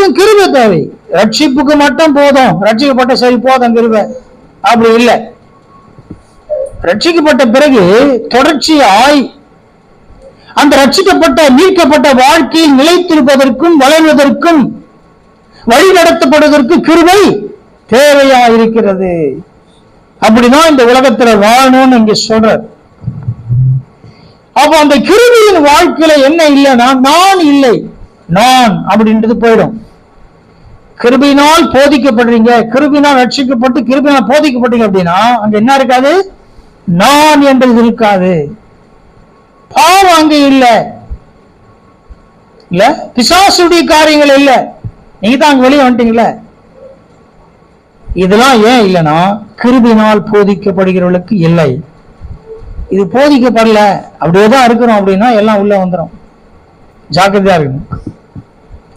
அதுக்கும் கிருபை தேவை. ரட்சிப்புக்கு மட்டும் போதும், ரட்சிக்கப்பட்ட சரி போதும் கிருபை அப்படி இல்லை. ரட்சிக்கப்பட்ட பிறகு தொடர்ச்சியாய் அந்த ரட்சிக்கப்பட்ட மீட்கப்பட்ட வாழ்க்கையில் நிலைத்திருப்பதற்கும் வளர்வதற்கும் வழி நடத்தப்படுவதற்கு கிருபை தேவையா இருக்கிறது. அப்படிதான் இந்த உலகத்துல வாழணும்னு இங்க சொல்ற. அப்ப அந்த கிருபையின் வாழ்க்கையில என்ன இல்லைன்னா நான் இல்லை, நான் அப்படின்றது போயிடும். கிருபையினால் போதிக்கப்படுறீங்க, கிருபையினால் ரட்சிக்கப்பட்டு கிருபையினால் போதிக்கப்பட்டீங்க அப்படின்னா அங்க என்ன இருக்காது? நான் என்பது இருக்காது. பாவம் அங்க இல்ல, பிசாசுடைய காரியங்கள் இல்ல. நீங்க தான் அங்க வெளியே வந்துட்டீங்கல்ல. இதெல்லாம் ஏன் இல்லைன்னா கிருபையினால் போதிக்கப்படுகிறவர்களுக்கு இல்லை. இது போதிக்கப்படல அப்படியேதான் இருக்கிறோம் அப்படின்னா எல்லாம் உள்ள வந்துடும். ஜாக்கிரதையா இருக்கணும்.